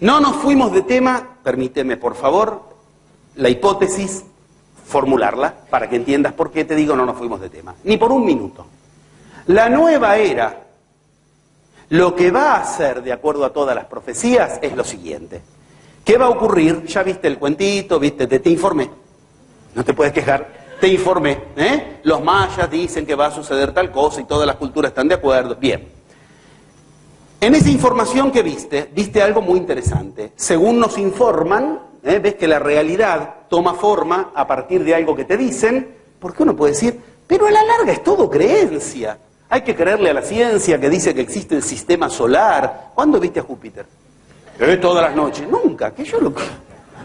No nos fuimos de tema, permíteme por favor, la hipótesis, formularla, para que entiendas por qué te digo no nos fuimos de tema. Ni por un minuto. La nueva era, lo que va a hacer, de acuerdo a todas las profecías, es lo siguiente. ¿Qué va a ocurrir? Ya viste el cuentito, viste, te informé. No te puedes quejar, te informé. Los mayas dicen que va a suceder tal cosa y todas las culturas están de acuerdo. Bien. En esa información que viste algo muy interesante. Según nos informan, ves que la realidad toma forma a partir de algo que te dicen, porque uno puede decir, pero a la larga es todo creencia. Hay que creerle a la ciencia que dice que existe el sistema solar. ¿Cuándo viste a Júpiter? Todas las noches. Nunca, que yo lo...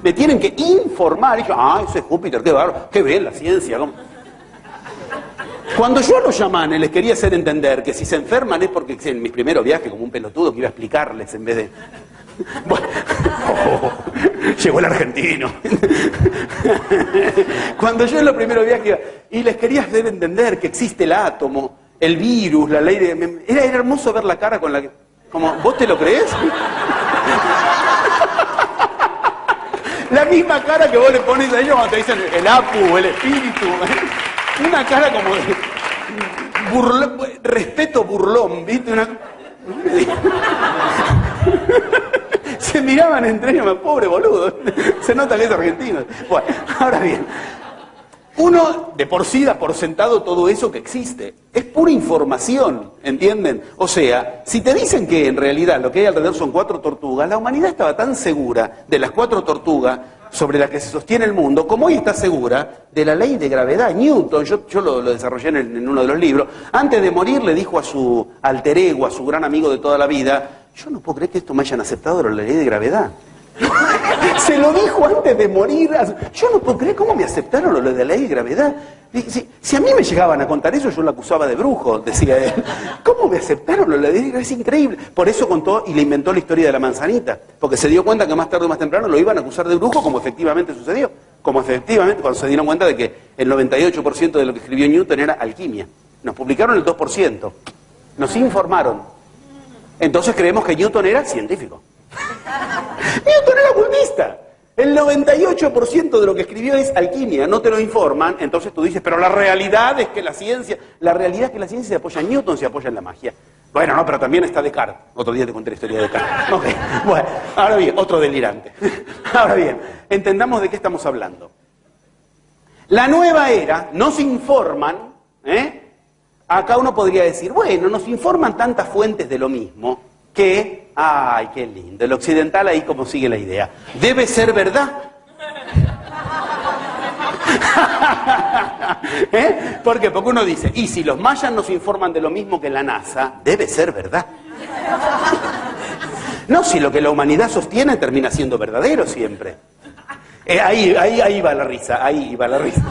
Me tienen que informar. Y yo, ese es Júpiter, qué bárbaro, qué bien la ciencia. ¿Cómo? Cuando yo a los chamanes les quería hacer entender que si se enferman es porque en mis primeros viajes, como un pelotudo que iba a explicarles en vez de... Bueno, llegó el argentino. Cuando yo en los primeros viajes iba, y les quería hacer entender que existe el átomo, el virus, la ley de... Era hermoso ver la cara con la que... Como, ¿vos te lo crees? La misma cara que vos le pones a ellos cuando te dicen el apu, el espíritu. Una cara como de respeto burlón, ¿viste? Se miraban entre ellos, pobre boludo. Se nota que es argentino. Bueno, ahora bien, uno de por sí da por sentado todo eso que existe. Es pura información, ¿entienden? O sea, si te dicen que en realidad lo que hay alrededor son 4 tortugas, la humanidad estaba tan segura de las 4 tortugas sobre las que se sostiene el mundo, como hoy está segura de la ley de gravedad. Newton, yo lo desarrollé en uno de los libros, antes de morir le dijo a su alter ego, a su gran amigo de toda la vida, yo no puedo creer que esto me hayan aceptado la ley de gravedad. Se lo dijo antes de morir. Yo no puedo creer cómo me aceptaron lo de la ley de gravedad. Si a mí me llegaban a contar eso, yo lo acusaba de brujo, decía él. ¿Cómo me aceptaron lo de la ley de gravedad? Es increíble. Por eso contó y le inventó la historia de la manzanita. Porque se dio cuenta que más tarde o más temprano lo iban a acusar de brujo, como efectivamente sucedió. Como efectivamente, cuando se dieron cuenta de que el 98% de lo que escribió Newton era alquimia. Nos publicaron el 2%. Nos informaron. Entonces creemos que Newton era científico. Newton era ocultista. El 98% de lo que escribió es alquimia, no te lo informan, entonces tú dices, pero la realidad es que la ciencia se apoya en Newton, se apoya en la magia. Bueno, no, pero también está Descartes. Otro día te conté la historia de Descartes. Okay. Bueno, ahora bien, otro delirante. Ahora bien, entendamos de qué estamos hablando. La nueva era, nos informan, acá uno podría decir, bueno, nos informan tantas fuentes de lo mismo, que, ay, qué lindo, el occidental ahí como sigue la idea, debe ser verdad. ¿Por qué? Porque uno dice, y si los mayas nos informan de lo mismo que la NASA, debe ser verdad. No, si lo que la humanidad sostiene termina siendo verdadero siempre. Ahí va la risa, ahí va la risa.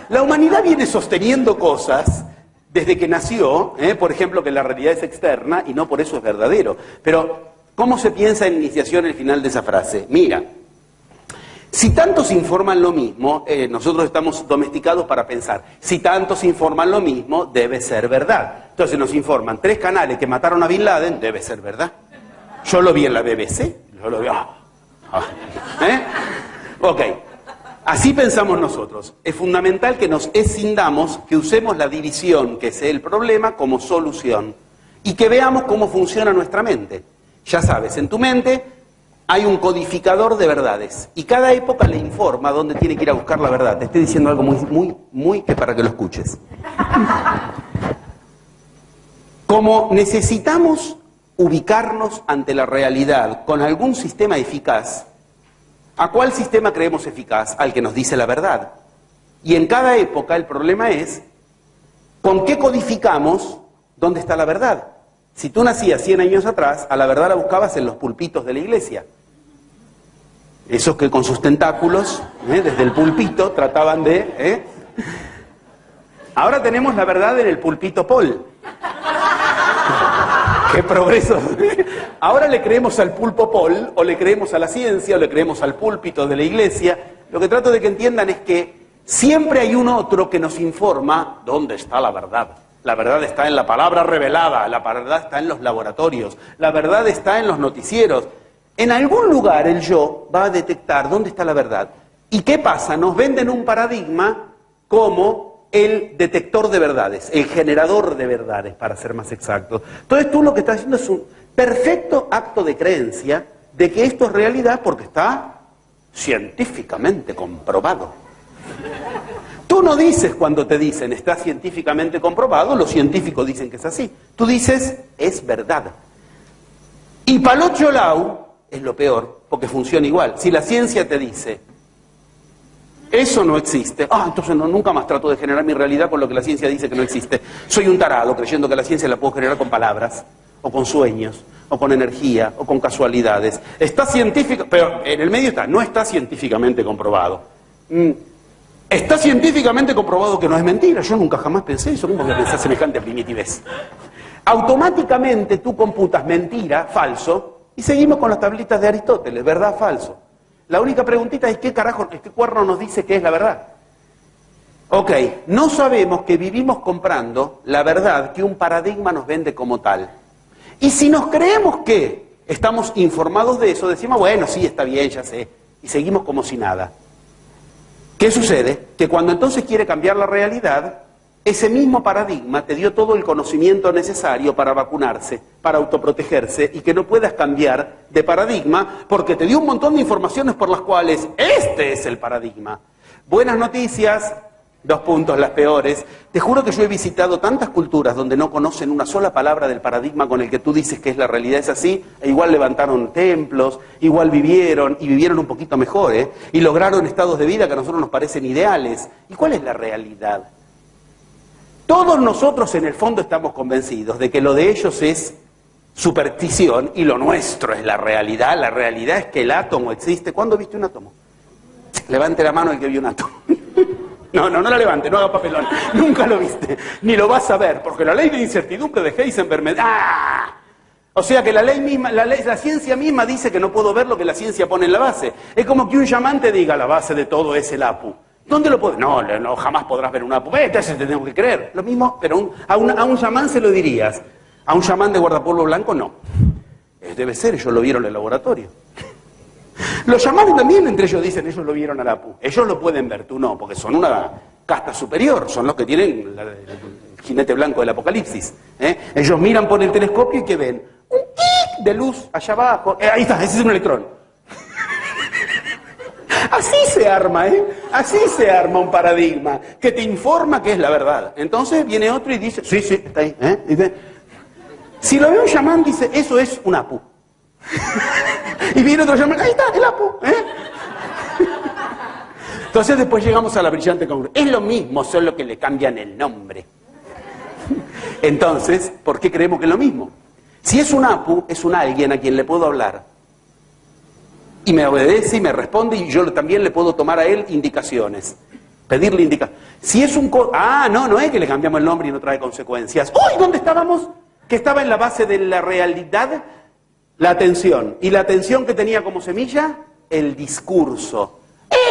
La humanidad viene sosteniendo cosas desde que nació, por ejemplo, que la realidad es externa y no por eso es verdadero. Pero, ¿cómo se piensa en iniciación el final de esa frase? Mira, si tantos informan lo mismo, nosotros estamos domesticados para pensar, si tantos informan lo mismo, debe ser verdad. Entonces nos informan 3 canales que mataron a Bin Laden, debe ser verdad. Yo lo vi en la BBC, yo lo vi... Ok. Así pensamos nosotros. Es fundamental que nos escindamos, que usemos la división, que es el problema, como solución. Y que veamos cómo funciona nuestra mente. Ya sabes, en tu mente hay un codificador de verdades. Y cada época le informa dónde tiene que ir a buscar la verdad. Te estoy diciendo algo muy que para que lo escuches. Como necesitamos ubicarnos ante la realidad con algún sistema eficaz, ¿a cuál sistema creemos eficaz? Al que nos dice la verdad. Y en cada época el problema es, ¿con qué codificamos dónde está la verdad? Si tú nacías 100 años atrás, a la verdad la buscabas en los pulpitos de la iglesia. Esos que con sus tentáculos, desde el pulpito, trataban de... Ahora tenemos la verdad en el pulpito Paul. ¡Qué progreso! Ahora le creemos al pulpo Paul, o le creemos a la ciencia, o le creemos al púlpito de la iglesia. Lo que trato de que entiendan es que siempre hay un otro que nos informa dónde está la verdad. La verdad está en la palabra revelada, la verdad está en los laboratorios, la verdad está en los noticieros. En algún lugar el yo va a detectar dónde está la verdad. ¿Y qué pasa? Nos venden un paradigma como el detector de verdades, el generador de verdades, para ser más exactos. Entonces tú lo que estás haciendo es un perfecto acto de creencia de que esto es realidad porque está científicamente comprobado. Tú no dices cuando te dicen está científicamente comprobado, los científicos dicen que es así. Tú dices es verdad. Y Palocho Lau es lo peor, porque funciona igual. Si la ciencia te dice eso no existe, entonces nunca más trato de generar mi realidad con lo que la ciencia dice que no existe. Soy un tarado creyendo que la ciencia la puedo generar con palabras, o con sueños, o con energía, o con casualidades. Está científico, pero en el medio está, no está científicamente comprobado. Está científicamente comprobado que no es mentira. Yo nunca jamás pensé eso, ¿cómo que pensás semejante primitivez? Automáticamente tú computas mentira, falso, y seguimos con las tablitas de Aristóteles, verdad, falso. La única preguntita es ¿qué carajo, qué cuerno nos dice que es la verdad? Ok, no sabemos que vivimos comprando la verdad que un paradigma nos vende como tal. Y si nos creemos que estamos informados de eso, decimos, bueno, sí, está bien, ya sé, y seguimos como si nada. ¿Qué sucede? Que cuando entonces quiere cambiar la realidad, ese mismo paradigma te dio todo el conocimiento necesario para vacunarse, para autoprotegerse y que no puedas cambiar de paradigma porque te dio un montón de informaciones por las cuales este es el paradigma. Buenas noticias, 2 puntos, las peores. Te juro que yo he visitado tantas culturas donde no conocen una sola palabra del paradigma con el que tú dices que es la realidad, es así, e igual levantaron templos, igual vivieron y vivieron un poquito mejor, y lograron estados de vida que a nosotros nos parecen ideales. ¿Y cuál es la realidad? Todos nosotros en el fondo estamos convencidos de que lo de ellos es superstición y lo nuestro es la realidad. La realidad es que el átomo existe. ¿Cuándo viste un átomo? Levante la mano el que vio un átomo. No la levante, no haga papelón. Nunca lo viste, ni lo vas a ver, porque la ley de incertidumbre de Heisenberg me... ¡Ah! O sea que la ley misma, la ciencia misma dice que no puedo ver lo que la ciencia pone en la base. Es como que un chamán te diga la base de todo es el Apu. ¿Dónde lo puedes? No, jamás podrás ver una apu. Entonces te tengo que creer. Lo mismo, pero a un chamán se lo dirías. A un chamán de guardapolvo blanco, no. Debe ser, ellos lo vieron en el laboratorio. Los chamanes también entre ellos dicen, ellos lo vieron al apu. Ellos lo pueden ver, tú no, porque son una casta superior. Son los que tienen el jinete blanco del apocalipsis. Ellos miran por el telescopio y ¿qué ven? Un tic de luz allá abajo. Ahí está, ese es un electrón. Así se arma, Así se arma un paradigma que te informa que es la verdad. Entonces viene otro y dice, sí, está ahí, Dice, si lo ve un chamán, dice, eso es un apu. Y viene otro chamán, ahí está, el apu, Entonces después llegamos a la brillante conclusión. Es lo mismo, solo que le cambian el nombre. Entonces, ¿por qué creemos que es lo mismo? Si es un apu, es un alguien a quien le puedo hablar. Y me obedece y me responde y yo también le puedo tomar a él indicaciones. Pedirle indicaciones. Si es un... no es que le cambiamos el nombre y no trae consecuencias. ¡Uy! ¿Dónde estábamos? Que estaba en la base de la realidad, la atención. ¿Y la atención que tenía como semilla? El discurso.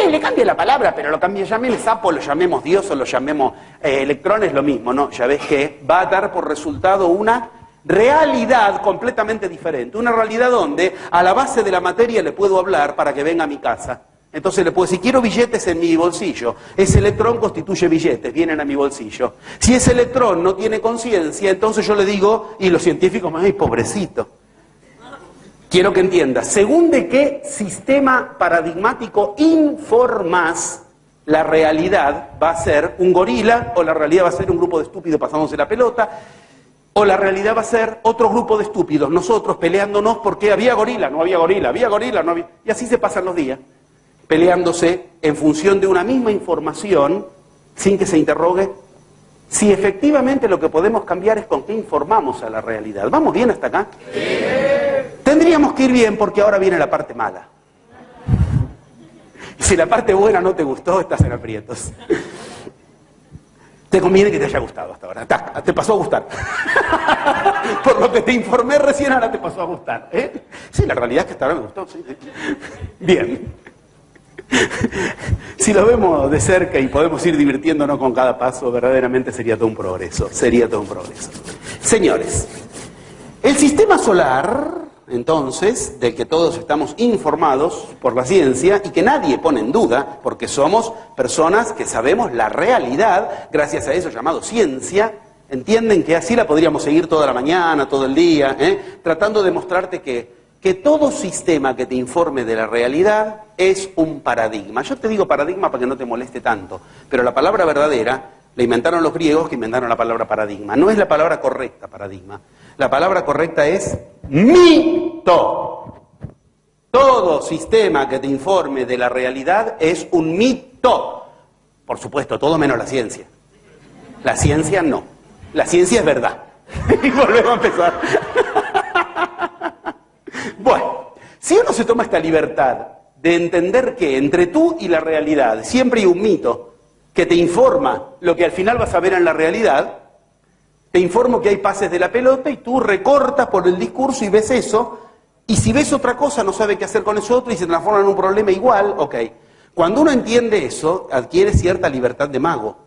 Le cambie la palabra, pero lo cambie, llamemos sapo, lo llamemos Dios o lo llamemos electrones, lo mismo, ¿no? Ya ves que va a dar por resultado una realidad completamente diferente. Una realidad donde a la base de la materia le puedo hablar para que venga a mi casa. Entonces le puedo decir, quiero billetes en mi bolsillo. Ese electrón constituye billetes, vienen a mi bolsillo. Si ese electrón no tiene conciencia, entonces yo le digo, y los científicos me dicen, ¡ay, pobrecito! Quiero que entiendas, según de qué sistema paradigmático informas, la realidad va a ser un gorila, o la realidad va a ser un grupo de estúpidos pasándose la pelota, o la realidad va a ser otro grupo de estúpidos, nosotros peleándonos porque había gorila, no había gorila, había gorila, no había... Y así se pasan los días, peleándose en función de una misma información, sin que se interrogue si efectivamente lo que podemos cambiar es con qué informamos a la realidad. ¿Vamos bien hasta acá? Sí. Tendríamos que ir bien porque ahora viene la parte mala. Si la parte buena no te gustó, estás en aprietos. Te conviene que te haya gustado hasta ahora. Te pasó a gustar. Por lo que te informé recién, ahora te pasó a gustar. Sí, la realidad es que hasta ahora me gustó. Sí. Bien. Si lo vemos de cerca y podemos ir divirtiéndonos con cada paso, verdaderamente sería todo un progreso. Sería todo un progreso. Señores, el sistema solar entonces, de que todos estamos informados por la ciencia y que nadie pone en duda, porque somos personas que sabemos la realidad, gracias a eso llamado ciencia. Entienden que así la podríamos seguir toda la mañana, todo el día, tratando de mostrarte que todo sistema que te informe de la realidad es un paradigma. Yo te digo paradigma para que no te moleste tanto, pero la palabra verdadera la inventaron los griegos, que inventaron la palabra paradigma. No es la palabra correcta, paradigma. La palabra correcta es mito. Todo sistema que te informe de la realidad es un mito. Por supuesto, todo menos la ciencia. La ciencia no. La ciencia es verdad. Y volvemos a empezar. Bueno, si uno se toma esta libertad de entender que entre tú y la realidad siempre hay un mito que te informa lo que al final vas a ver en la realidad, te informo que hay pases de la pelota y tú recortas por el discurso y ves eso, y si ves otra cosa no sabe qué hacer con eso otro y se transforma en un problema igual, ok. Cuando uno entiende eso, adquiere cierta libertad de mago.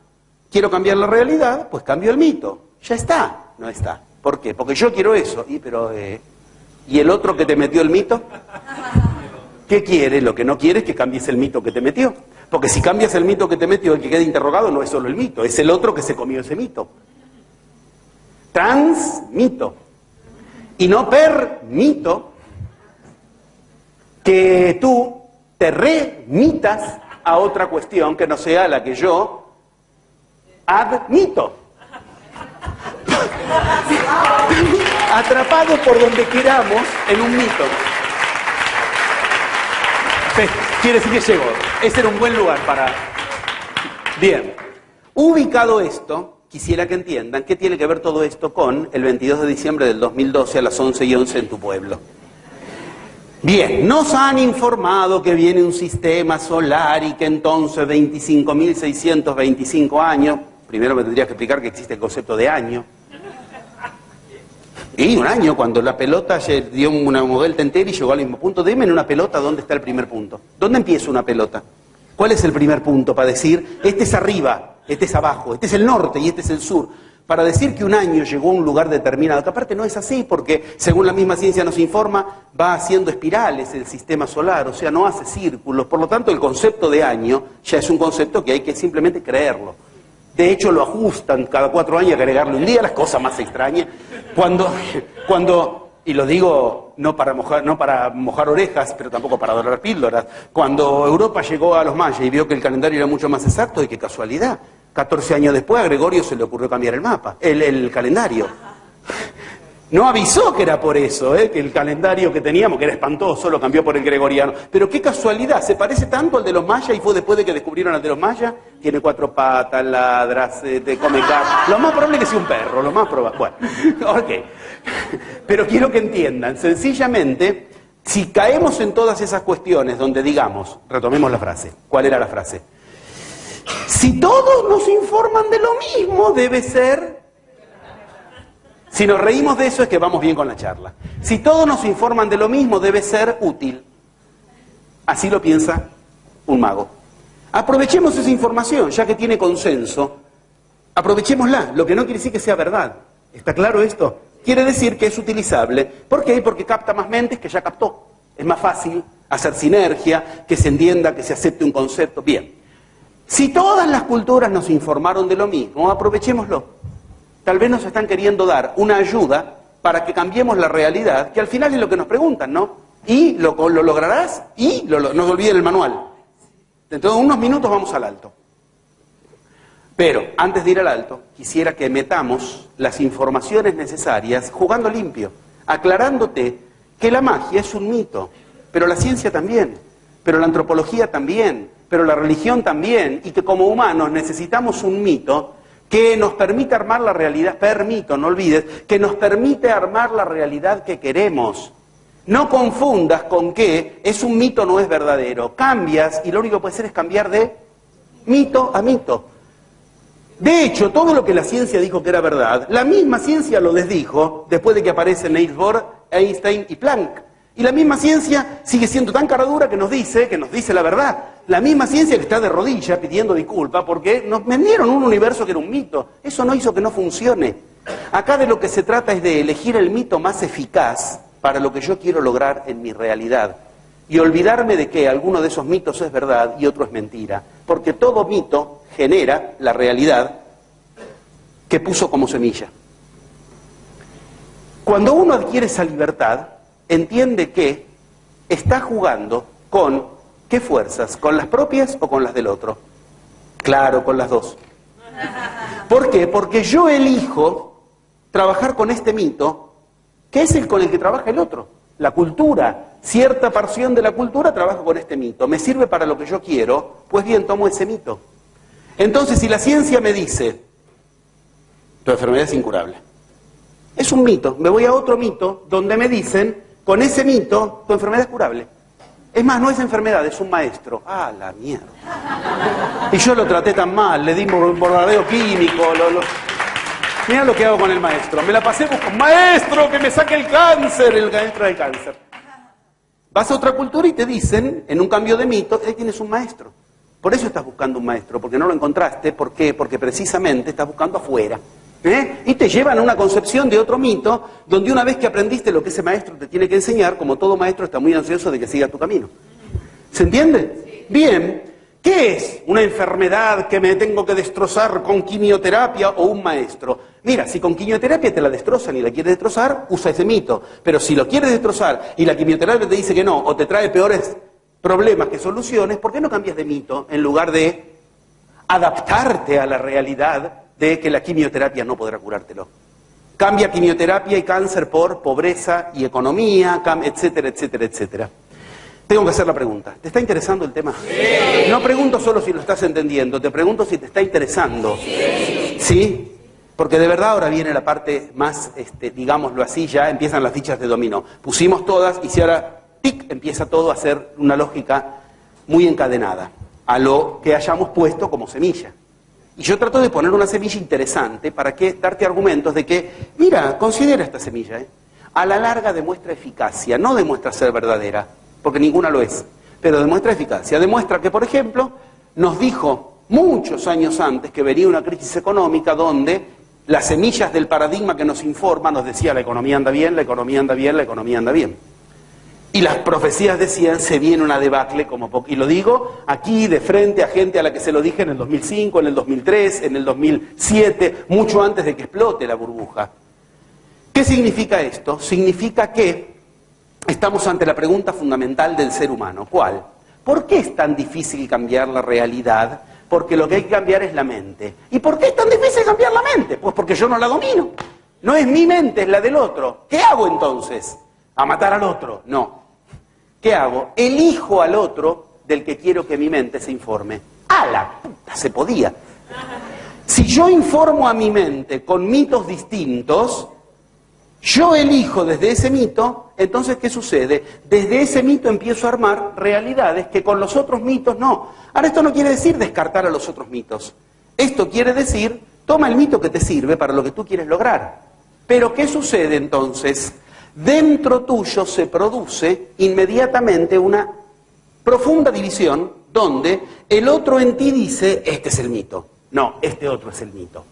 Quiero cambiar la realidad, pues cambio el mito. Ya está, no está. ¿Por qué? Porque yo quiero eso. ¿Y el otro que te metió el mito? ¿Qué quiere? Lo que no quiere es que cambies el mito que te metió. Porque si cambias el mito que te metió, el que queda interrogado no es solo el mito, es el otro que se comió ese mito. Transmito. Y no permito que tú te remitas a otra cuestión que no sea la que yo admito. Atrapados por donde queramos en un mito. Quiere decir que llegó. Ese era un buen lugar para... Bien. Ubicado esto, quisiera que entiendan qué tiene que ver todo esto con el 22 de diciembre del 2012 a las 11:11 en tu pueblo. Bien, nos han informado que viene un sistema solar y que entonces 25.625 años... Primero me tendrías que explicar que existe el concepto de año. Y un año, cuando la pelota dio una vuelta entera y llegó al mismo punto. Dime en una pelota dónde está el primer punto. ¿Dónde empieza una pelota? ¿Cuál es el primer punto para decir, este es arriba, este es abajo, este es el norte y este es el sur? Para decir que un año llegó a un lugar determinado. Que aparte no es así, porque según la misma ciencia nos informa, va haciendo espirales el sistema solar, o sea, no hace círculos. Por lo tanto, el concepto de año ya es un concepto que hay que simplemente creerlo. De hecho, lo ajustan cada 4 años, agregarle un día, las cosas más extrañas. Cuando, y lo digo no para mojar orejas, pero tampoco para dorar píldoras, cuando Europa llegó a los mayas y vio que el calendario era mucho más exacto, y qué casualidad, 14 años después a Gregorio se le ocurrió cambiar el mapa, el calendario. No avisó que era por eso, que el calendario que teníamos, que era espantoso, lo cambió por el gregoriano. Pero qué casualidad, se parece tanto al de los mayas y fue después de que descubrieron al de los mayas. Tiene 4 patas, ladra, te come carne. Lo más probable es que sea un perro, lo más probable. Bueno, ok. Pero quiero que entiendan, sencillamente, si caemos en todas esas cuestiones donde digamos, retomemos la frase, ¿cuál era la frase? Si todos nos informan de lo mismo, debe ser... Si nos reímos de eso es que vamos bien con la charla. Si todos nos informan de lo mismo, debe ser útil. Así lo piensa un mago. Aprovechemos esa información, ya que tiene consenso. Aprovechémosla, lo que no quiere decir que sea verdad. ¿Está claro esto? Quiere decir que es utilizable. ¿Por qué? Porque capta más mentes que ya captó. Es más fácil hacer sinergia, que se entienda, que se acepte un concepto. Bien. Si todas las culturas nos informaron de lo mismo, aprovechémoslo. Tal vez nos están queriendo dar una ayuda para que cambiemos la realidad, que al final es lo que nos preguntan, ¿no? ¿Y lo lograrás? Y no se olviden el manual. Dentro de unos minutos vamos al alto. Pero antes de ir al alto, quisiera que metamos las informaciones necesarias jugando limpio, aclarándote que la magia es un mito, pero la ciencia también, pero la antropología también, pero la religión también, y que como humanos necesitamos un mito que nos permite armar la realidad, no olvides, que nos permite armar la realidad que queremos. No confundas con que es un mito, no es verdadero. Cambias y lo único que puedes hacer es cambiar de mito a mito. De hecho, todo lo que la ciencia dijo que era verdad, la misma ciencia lo desdijo después de que aparecen Niels Bohr, Einstein y Planck. Y la misma ciencia sigue siendo tan cara dura que nos dice la verdad. La misma ciencia que está de rodillas pidiendo disculpas porque nos vendieron un universo que era un mito. Eso no hizo que no funcione. Acá de lo que se trata es de elegir el mito más eficaz para lo que yo quiero lograr en mi realidad. Y olvidarme de que alguno de esos mitos es verdad y otro es mentira. Porque todo mito genera la realidad que puso como semilla. Cuando uno adquiere esa libertad, entiende que está jugando con ¿qué fuerzas? ¿Con las propias o con las del otro? Claro, con las dos. ¿Por qué? Porque yo elijo trabajar con este mito, que es el con el que trabaja el otro. La cultura, cierta porción de la cultura trabaja con este mito. ¿Me sirve para lo que yo quiero? Pues bien, tomo ese mito. Entonces, si la ciencia me dice, tu enfermedad es incurable, es un mito. Me voy a otro mito donde me dicen, con ese mito, tu enfermedad es curable. Es más, no es enfermedad, es un maestro. ¡Ah, la mierda! Y yo lo traté tan mal, le di un bombardeo químico. Mira lo que hago con el maestro. Me la pasé buscando, maestro, que me saque el cáncer, el maestro del cáncer. Vas a otra cultura y te dicen, en un cambio de mito, ahí tienes un maestro. Por eso estás buscando un maestro, porque no lo encontraste. ¿Por qué? Porque precisamente estás buscando afuera. Y te llevan a una concepción de otro mito, donde una vez que aprendiste lo que ese maestro te tiene que enseñar, como todo maestro está muy ansioso de que siga tu camino. ¿Se entiende? Bien, ¿qué es una enfermedad que me tengo que destrozar con quimioterapia o un maestro? Mira, si con quimioterapia te la destrozan y la quieres destrozar, usa ese mito. Pero si lo quieres destrozar y la quimioterapia te dice que no, o te trae peores problemas que soluciones, ¿por qué no cambias de mito en lugar de adaptarte a la realidad de que la quimioterapia no podrá curártelo? Cambia quimioterapia y cáncer por pobreza y economía, etcétera, etcétera, etcétera. Tengo que hacer la pregunta. ¿Te está interesando el tema? Sí. No pregunto solo si lo estás entendiendo, te pregunto si te está interesando. Sí. ¿Sí? Porque de verdad ahora viene la parte más, digámoslo así, ya empiezan las fichas de dominó. Pusimos todas y si ahora, tic, empieza todo a ser una lógica muy encadenada a lo que hayamos puesto como semilla. Y yo trato de poner una semilla interesante para que darte argumentos de que, mira, considera esta semilla, a la larga demuestra eficacia, no demuestra ser verdadera, porque ninguna lo es, pero demuestra eficacia. Demuestra que, por ejemplo, nos dijo muchos años antes que venía una crisis económica donde las semillas del paradigma que nos informa nos decía la economía anda bien, la economía anda bien, la economía anda bien. Y las profecías decían, se viene una debacle como poco. Y lo digo aquí de frente a gente a la que se lo dije en el 2005, en el 2003, en el 2007, mucho antes de que explote la burbuja. ¿Qué significa esto? Significa que estamos ante la pregunta fundamental del ser humano. ¿Cuál? ¿Por qué es tan difícil cambiar la realidad? Porque lo que hay que cambiar es la mente. ¿Y por qué es tan difícil cambiar la mente? Pues porque yo no la domino. No es mi mente, es la del otro. ¿Qué hago entonces? ¿A matar al otro? No. ¿Qué hago? Elijo al otro del que quiero que mi mente se informe. ¡A la puta! Se podía. Si yo informo a mi mente con mitos distintos, yo elijo desde ese mito, entonces ¿qué sucede? Desde ese mito empiezo a armar realidades que con los otros mitos no. Ahora, esto no quiere decir descartar a los otros mitos. Esto quiere decir, toma el mito que te sirve para lo que tú quieres lograr. Pero ¿qué sucede entonces? Dentro tuyo se produce inmediatamente una profunda división donde el otro en ti dice, este es el mito. No, este otro es el mito.